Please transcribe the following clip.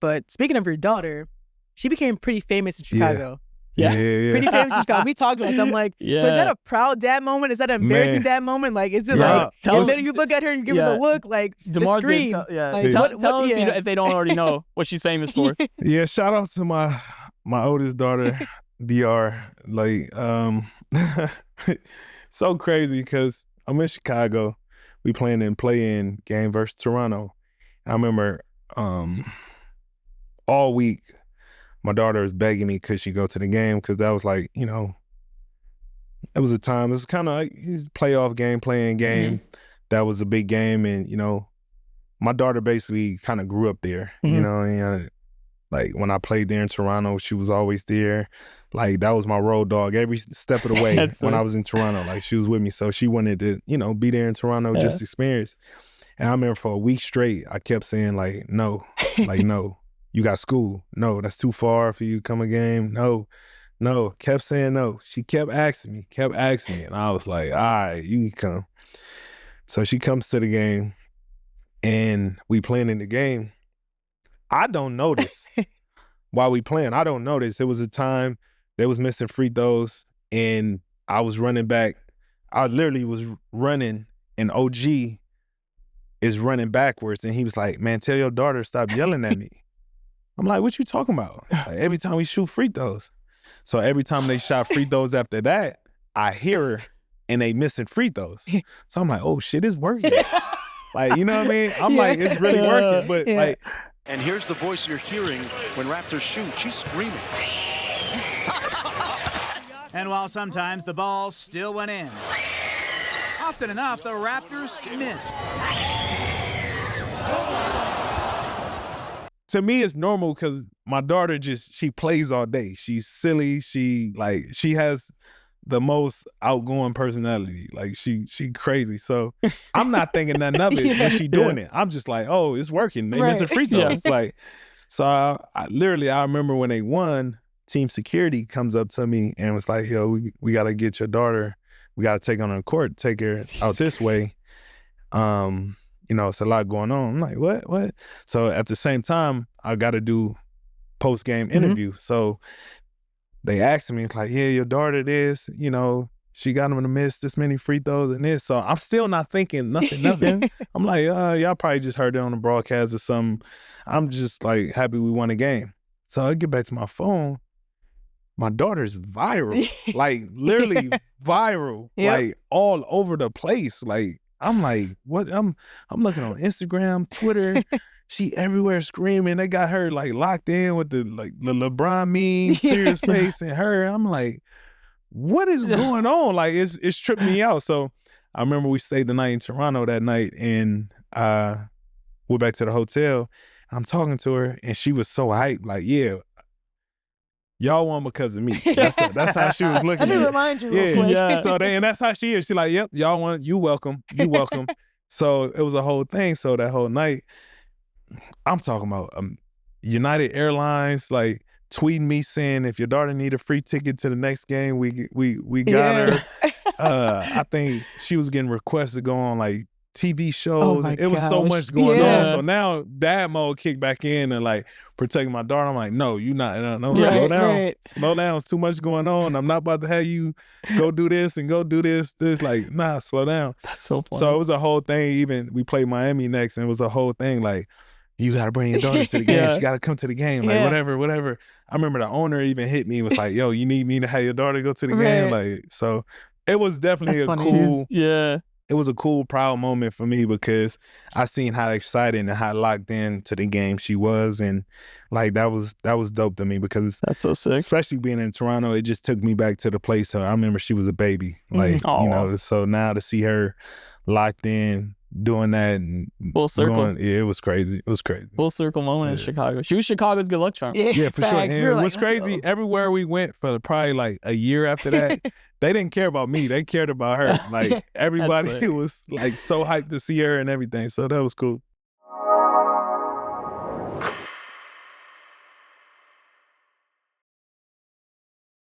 But speaking of your daughter, she became pretty famous in Chicago. Yeah. Pretty famous in Chicago. We talked about it. So I'm like, so is that a proud dad moment? Is that an embarrassing dad moment? Like, is it like, you look at her and you give her the look, like, DeMar's the scream? Tell them if they don't already know what she's famous for. Yeah, shout out to my oldest daughter, DR. Like, so crazy because I'm in Chicago. We playing in play-in game versus Toronto. I remember all week my daughter was begging me could she go to the game because that was like, you know, it was a time. It was kind of like playoff game, playing game. That was a big game, and you know, my daughter basically kind of grew up there. You know, and like when I played there in Toronto, she was always there. Like that was my road dog every step of the way when I was in Toronto. Like she was with me, so she wanted to, you know, be there in Toronto, just experience. And I remember for a week straight, I kept saying like, no, like no, you got school. No, that's too far for you to come a game. No, kept saying no. She kept asking me, and I was like, all right, you can come. So she comes to the game, and we playing in the game. I don't notice while we playing. I don't notice. It was a time they was missing free throws, and I was running back. I literally was running, and OG is running backwards, and he was like, man, tell your daughter to stop yelling at me. I'm like, what you talking about? Like, every time we shoot free throws. So every time they shot free throws after that, I hear her, and they missing free throws. So I'm like, oh, shit, it's working. Like, you know what I mean? I'm like, it's really working, but like. And here's the voice you're hearing when Raptors shoot. She's screaming. And while sometimes the ball still went in, often enough the Raptors missed. To me, it's normal because my daughter she plays all day. She's silly. She has the most outgoing personality. Like she crazy. So I'm not thinking nothing of it when she doing it. I'm just like, oh, it's working. They missing free throws. Like, so I remember when they won, team security comes up to me and was like, yo, we got to get your daughter. We got to take her on the court, take her out this way. You know, it's a lot going on. I'm like, what? So at the same time, I got to do post-game interview. So they asked me, it's like, yeah, your daughter this, you know, she got them to miss this many free throws and this. So I'm still not thinking nothing. I'm like, y'all probably just heard it on the broadcast or something. I'm just like happy we won a game. So I get back to my phone. My daughter's viral, like literally viral, like all over the place. Like, I'm like, what? I'm looking on Instagram, Twitter. She everywhere screaming. They got her like locked in with the LeBron meme, serious face, and her. I'm like, what is going on? Like, it's tripping me out. So I remember we stayed the night in Toronto that night, and went back to the hotel. I'm talking to her, and she was so hyped. Like, yeah, y'all won because of me. That's how she was looking. Let me remind you real quick. Yeah. So and that's how she is. She like, yep, y'all won. You welcome. So it was a whole thing. So that whole night, I'm talking about United Airlines like tweeting me saying if your daughter need a free ticket to the next game, we got her. I think she was getting requests to go on like TV shows. Oh, it was so much going on. So now dad mode kicked back in and like protecting my daughter. I'm like, no, you not. No, slow down. Slow down. It's too much going on. I'm not about to have you go do this and go do this. Like, nah, slow down. That's so funny. So it was a whole thing. Even we played Miami next, and it was a whole thing like, you got to bring your daughter to the game. She got to come to the game. Like, whatever. I remember the owner even hit me and was like, yo, you need me to have your daughter go to the game? Like, so it was definitely it was a cool, proud moment for me because I seen how excited and how locked in to the game she was. And like, that was dope to me because that's so sick. Especially being in Toronto, it just took me back to the place. So I remember she was a baby. Like, you know, so now to see her locked in, doing that and full circle. It was crazy. Full circle moment in Chicago. She was Chicago's good luck charm. Yeah, for sure. And it was crazy. Everywhere we went for probably like a year after that, they didn't care about me. They cared about her. Like everybody was like so hyped to see her and everything. So that was cool.